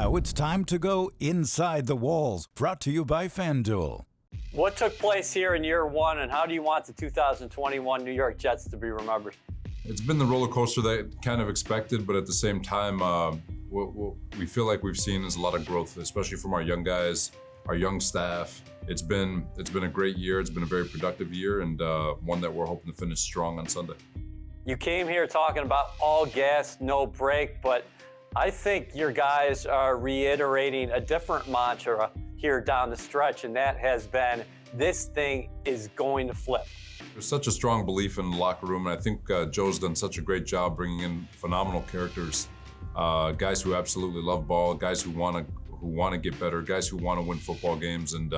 Now it's time to go inside the walls, brought to you by FanDuel. What took place here in year one, and how do you want the 2021 New York Jets to be remembered? It's been the roller coaster that kind of expected, but at the same time, what we feel like we've seen is a lot of growth, especially from our young guys, our young staff. It's been a great year. It's been a very productive year, and one that we're hoping to finish strong on Sunday. You came here talking about all gas, no brake, but I think your guys are reiterating a different mantra here down the stretch, and that has been, this thing is going to flip. There's such a strong belief in the locker room, and I think Joe's done such a great job bringing in phenomenal characters, guys who absolutely love ball, guys who want to get better, guys who want to win football games, and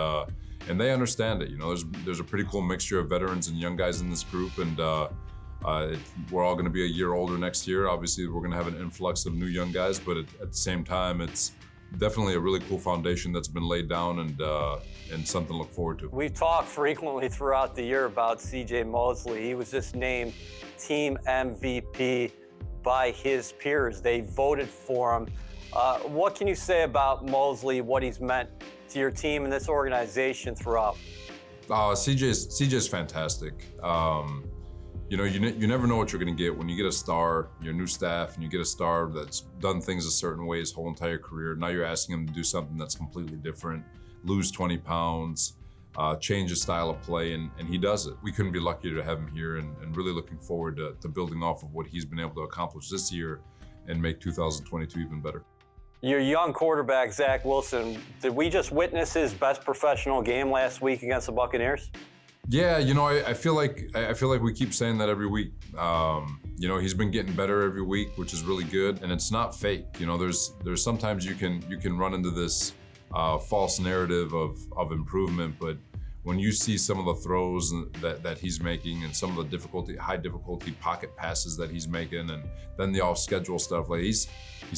they understand it. You know, there's a pretty cool mixture of veterans and young guys in this group, and we're all going to be a year older next year. Obviously, we're going to have an influx of new young guys, but at the same time, it's definitely a really cool foundation that's been laid down, and something to look forward to. We've talked frequently throughout the year about C.J. Mosley. He was just named team MVP by his peers. They voted for him. What can you say about Mosley, what he's meant to your team and this organization throughout? CJ's fantastic. You know, you never know what you're going to get when you get a star, your new staff, and you get a star that's done things a certain way his whole entire career. Now you're asking him to do something that's completely different, lose 20 pounds, change his style of play, and he does it. We couldn't be luckier to have him here, and really looking forward to building off of what he's been able to accomplish this year and make 2022 even better. Your young quarterback, Zach Wilson, did we just witness his best professional game last week against the Buccaneers? Yeah, you know, I feel like we keep saying that every week. You know, he's been getting better every week, which is really good, and it's not fake. You know, there's sometimes you can run into this false narrative of improvement, but when you see some of the throws that he's making and some of the high difficulty pocket passes that he's making, and then the off schedule stuff, like he's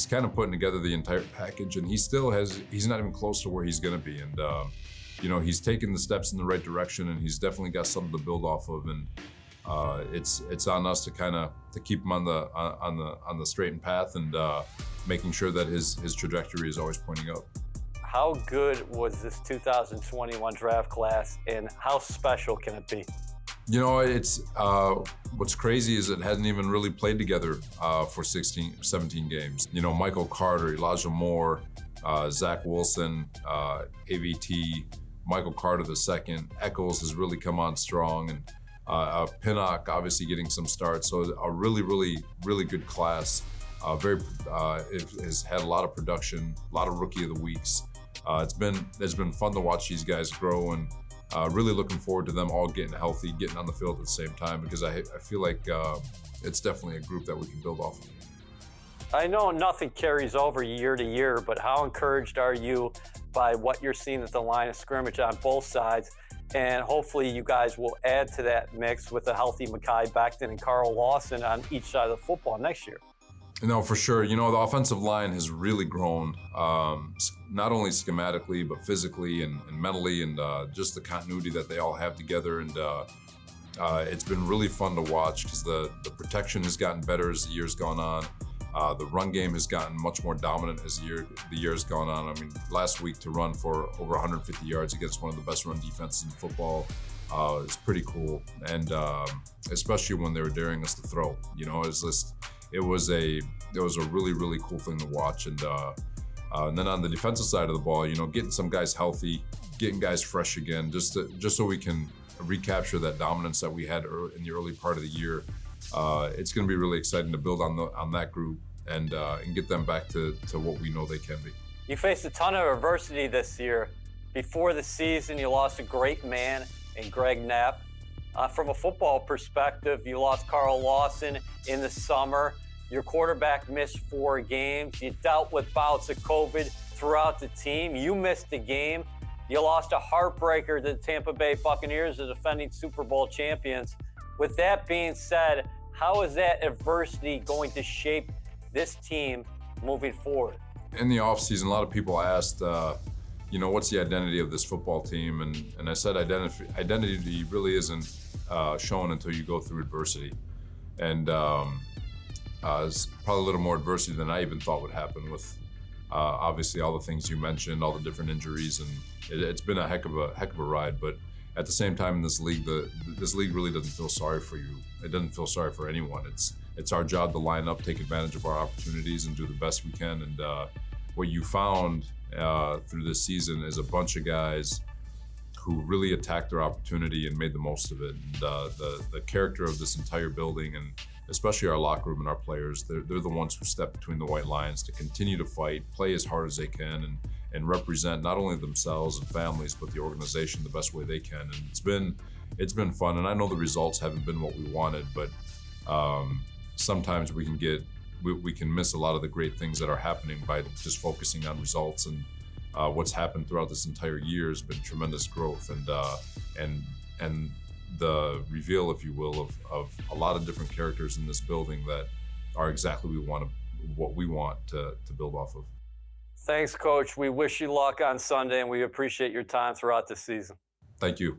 kind of putting together the entire package, and he's not even close to where he's going to be, and you know, he's taken the steps in the right direction, and he's definitely got something to build off of, and it's on us to keep him on the straightened path, and making sure that his trajectory is always pointing up. How good was this 2021 draft class, and how special can it be? You know, it's what's crazy is it hasn't even really played together for 17 games. You know, Michael Carter, Elijah Moore, Zach Wilson, AVT, Michael Carter II, Echols has really come on strong, and Pinnock obviously getting some starts. So a really, really, really good class. It has had a lot of production, a lot of rookie of the weeks. It's been fun to watch these guys grow, and really looking forward to them all getting healthy, getting on the field at the same time, because I feel like it's definitely a group that we can build off of. I know nothing carries over year to year, but how encouraged are you by what you're seeing at the line of scrimmage on both sides? And hopefully you guys will add to that mix with a healthy Mekhi Becton and Carl Lawson on each side of the football next year. No, for sure. You know, the offensive line has really grown, not only schematically, but physically and mentally, and just the continuity that they all have together. And it's been really fun to watch, because the protection has gotten better as the year's gone on. The run game has gotten much more dominant as the year's gone on. I mean, last week to run for over 150 yards against one of the best run defenses in football is pretty cool, and especially when they were daring us to throw. You know, it was a really, really cool thing to watch, and then on the defensive side of the ball, you know, getting some guys healthy, getting guys fresh again, just so we can recapture that dominance that we had in the early part of the year. It's going to be really exciting to build on that group and get them back to what we know they can be. You faced a ton of adversity this year. Before the season, you lost a great man in Greg Knapp. From a football perspective, you lost Carl Lawson in the summer. Your quarterback missed 4 games. You dealt with bouts of COVID throughout the team. You missed a game. You lost a heartbreaker to the Tampa Bay Buccaneers, the defending Super Bowl champions. With that being said, how is that adversity going to shape this team moving forward? In the offseason, a lot of people asked, you know, what's the identity of this football team? And I said identity really isn't shown until you go through adversity. And it's probably a little more adversity than I even thought would happen with Obviously, all the things you mentioned, all the different injuries, and it's been a heck of a ride. But at the same time, in this league, this league really doesn't feel sorry for you. It doesn't feel sorry for anyone. It's our job to line up, take advantage of our opportunities, and do the best we can. And what you found through this season is a bunch of guys who really attacked their opportunity and made the most of it. And the character of this entire building, and especially our locker room and our players, they're the ones who step between the white lines to continue to fight, play as hard as they can, and represent not only themselves and families, but the organization the best way they can. And it's been fun. And I know the results haven't been what we wanted, but sometimes we can miss a lot of the great things that are happening by just focusing on results. And what's happened throughout this entire year has been tremendous growth and the reveal, if you will, of a lot of different characters in this building that are exactly what we want to build off of. Thanks, Coach. We wish you luck on Sunday, and we appreciate your time throughout the season. Thank you.